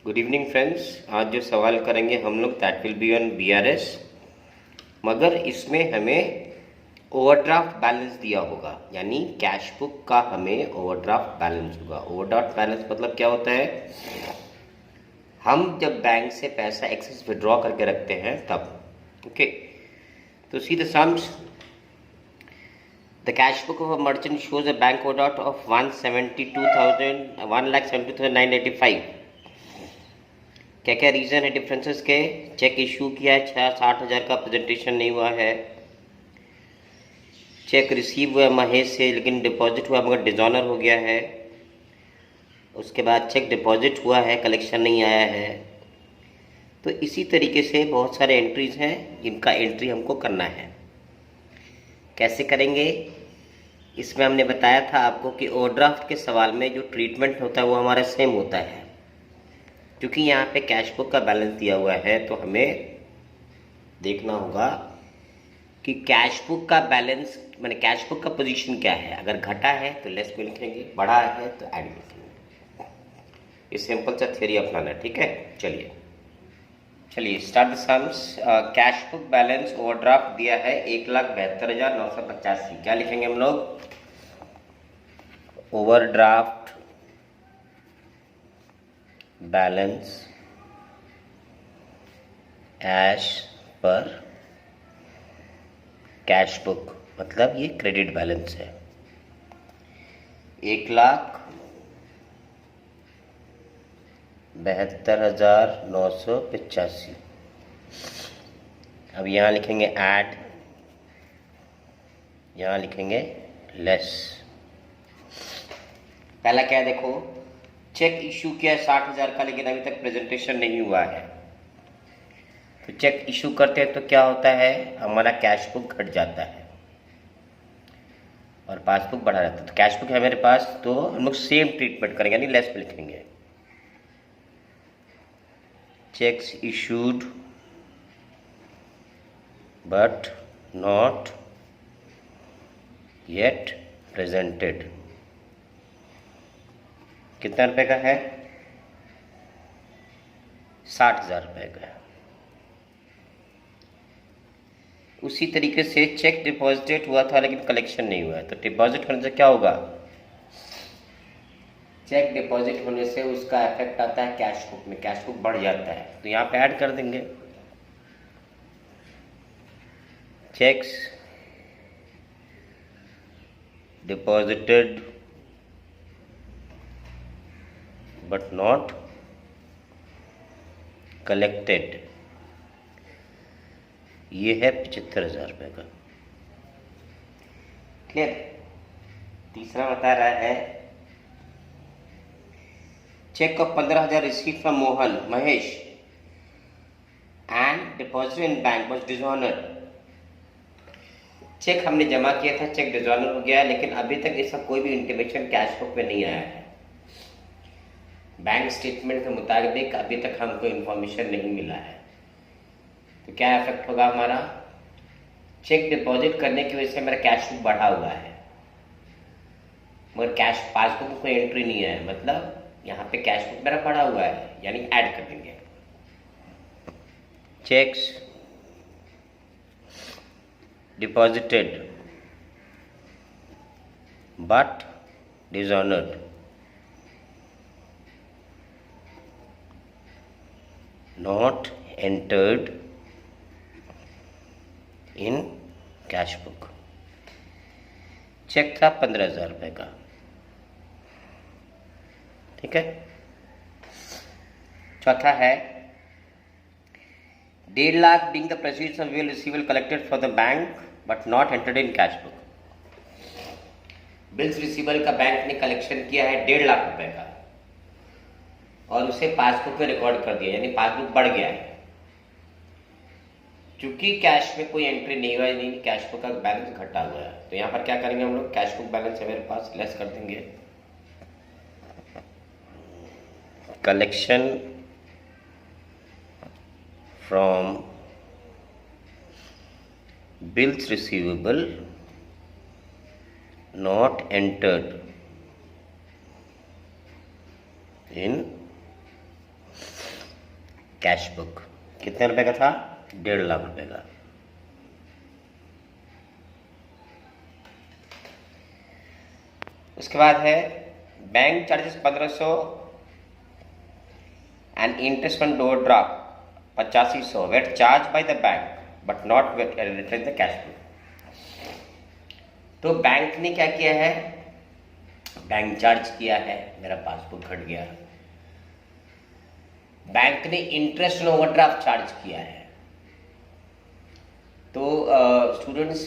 Good evening friends. आज जो सवाल करेंगे हम लोग that will be on BRS, मगर इसमें हमें ओवरड्राफ्ट बैलेंस दिया होगा, यानी कैश बुक का हमें ओवरड्राफ्ट बैलेंस होगा। ओवरड्राफ्ट बैलेंस मतलब क्या होता है? हम जब बैंक से पैसा एक्सेस विड्रॉ करके रखते हैं तब। ओके, तो see the sums. The cash book of a merchant shows a bank overdraft of 1,72,985। क्या क्या रीज़न है डिफरेंसेस के? चेक इशू किया है, 60,000 का प्रेजेंटेशन नहीं हुआ है। चेक रिसीव हुआ महेश से लेकिन डिपॉजिट हुआ मगर डिजॉनर हो गया है। उसके बाद चेक डिपॉजिट हुआ है, कलेक्शन नहीं आया है। तो इसी तरीके से बहुत सारे एंट्रीज हैं जिनका एंट्री हमको करना है। कैसे करेंगे? इसमें हमने बताया था आपको कि ओवरड्राफ्ट के सवाल में जो ट्रीटमेंट होता है वो हमारा सेम होता है। क्योंकि यहाँ पे कैश बुक का बैलेंस दिया हुआ है तो हमें देखना होगा कि कैश बुक का बैलेंस माने कैश बुक का पोजीशन क्या है। अगर घटा है तो लेस में लिखेंगे, बढ़ा है तो ऐड लिखेंगे। ये सिंपल सा थ्योरी अपनाना, ठीक है। चलिए start the sums. Cash book balance overdraft दिया है 1,72,985। क्या लिखेंगे हम लोग? Overdraft balance as per cash book, मतलब ये क्रेडिट बैलेंस है 1,72,985। अब यहाँ लिखेंगे ऐड, यहाँ लिखेंगे लेस। पहला क्या है देखो, चेक इशू किया 60,000 का लेकिन अभी तक प्रेजेंटेशन नहीं हुआ है। तो चेक इशू करते हैं तो क्या होता है, हमारा कैश बुक घट जाता है और पासबुक बढ़ा रहता है। तो कैश बुक है मेरे पास तो हम लोग सेम ट्रीटमेंट करेंगे, यानी लेस पे लिखेंगे। Cheques issued but not yet presented. कितना रुपए का है? 60,000 रुपए का है। उसी तरीके से चेक डिपॉजिटेड हुआ था लेकिन कलेक्शन नहीं हुआ है। तो डिपॉजिट होने से क्या होगा? चेक डिपॉजिट होने से उसका इफेक्ट आता है कैश बुक में, कैश बुक बढ़ जाता है। तो यहाँ पे ऐड कर देंगे cheques deposited but not collected, ये है 75,000 रुपये का। क्लियर? तीसरा बता रहा है cheque of 15,000 receive from Mohan Mahesh and deposit in bank was dishonoured. Cheque हमने जमा किया था, चेक डिसऑनर हो गया, लेकिन अभी तक इसका कोई भी इंटीमेशन कैश बुक में नहीं आया है। बैंक स्टेटमेंट के मुताबिक अभी तक हमको इंफॉर्मेशन नहीं मिला है। तो क्या इफेक्ट होगा हमारा? चेक डिपॉजिट करने की वजह से मेरा कैश बुक बढ़ा हुआ है मगर कैश पासबुक में कोई एंट्री नहीं है, मतलब यहाँ पे कैश बुक मेरा बढ़ा हुआ है, यानी ऐड कर देंगे cheques deposited but dishonoured not entered in cash book. Cheque था 15,000 रुपये का, ठीक है। चौथा है 1.5 lakh being the proceeds of bill receivable collected from the bank but not entered in cash book। Bills receivable का बैंक ने कलेक्शन किया है 1.5 लाख रुपए का और उसे पासबुक में रिकॉर्ड कर दिया, यानी पासबुक बढ़ गया है। क्योंकि कैश में कोई एंट्री नहीं हुआ, यानी कैश बुक का बैलेंस घटा हुआ है। तो यहाँ पर क्या करेंगे हम लोग, कैश बुक बैलेंस है मेरे पास, लेस कर देंगे collection from bills receivable not entered in cash book कितने रुपए का था? 1.5 लाख रुपए का। उसके बाद है bank charges 1500 and interest on overdraft 8500 were charge by the bank but not return the cash book. तो बैंक ने क्या किया है? बैंक चार्ज किया है, मेरा पासबुक घट गया। बैंक ने इंटरेस्ट ऑन ओवरड्राफ्ट चार्ज किया है। तो स्टूडेंट्स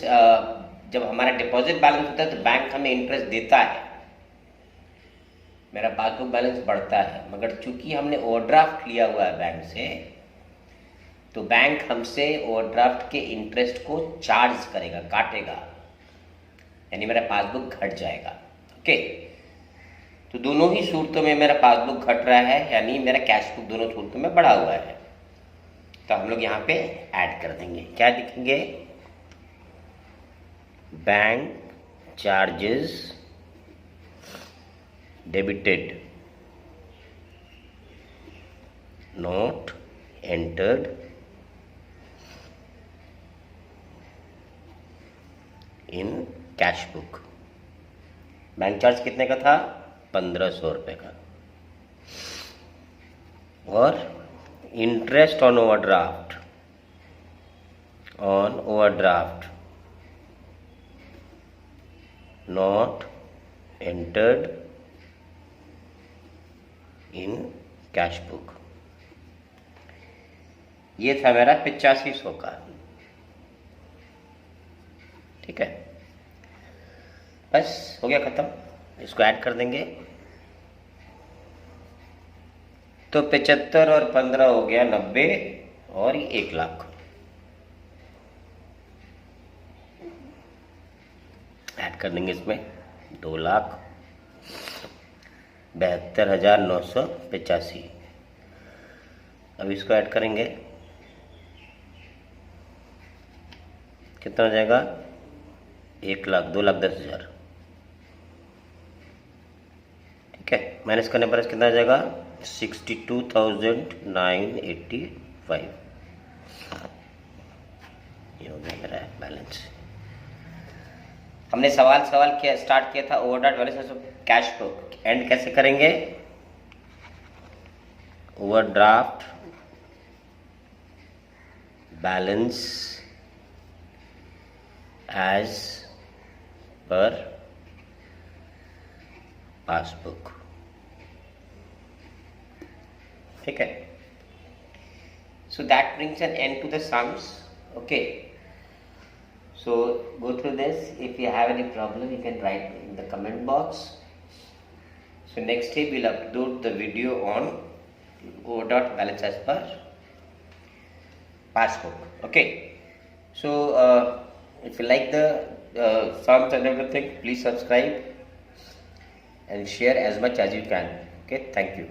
जब हमारा डिपॉजिट बैलेंस होता है तो बैंक हमें इंटरेस्ट देता है, मेरा पासबुक बैलेंस बढ़ता है। मगर चूंकि हमने ओवरड्राफ्ट लिया हुआ है बैंक से, तो बैंक हमसे ओवरड्राफ्ट के इंटरेस्ट को चार्ज करेगा, काटेगा, यानी मेरा पासबुक घट जाएगा। ओके, तो दोनों ही सूरतों में मेरा पासबुक घट रहा है, यानी मेरा कैश बुक दोनों सूरतों में बढ़ा हुआ है। तो हम लोग यहाँ पे ऐड कर देंगे, क्या लिखेंगे? Bank charges debited not entered in cash book. Bank charge कितने का था? 1500 रुपये का। और interest on overdraft not entered in cash book, ये था मेरा 8500 का। ठीक है, बस हो गया खत्म। इसको ऐड कर देंगे तो 75 और 15 हो गया 90 और 1 लाख। ऐड कर देंगे इसमें 2,72,985। अब इसको ऐड करेंगे, कितना हो जाएगा? 1 लाख 2,10,000। ठीक है, माइनस करने पर कितना आ जाएगा? 62,985। ये हो गया मेरा बैलेंस। हमने सवाल किया, स्टार्ट किया था overdraft balance of cash book, and कैसे करेंगे? Overdraft balance as per passbook. ठीक है, so that brings an end to the sums. Okay, so go through this. If you have any problem, you can write in the comment box. So next day we'll upload the video on overdraft balance as per passbook. Okay, so if you like the sums and everything, please subscribe and share as much as you can. Okay, thank you.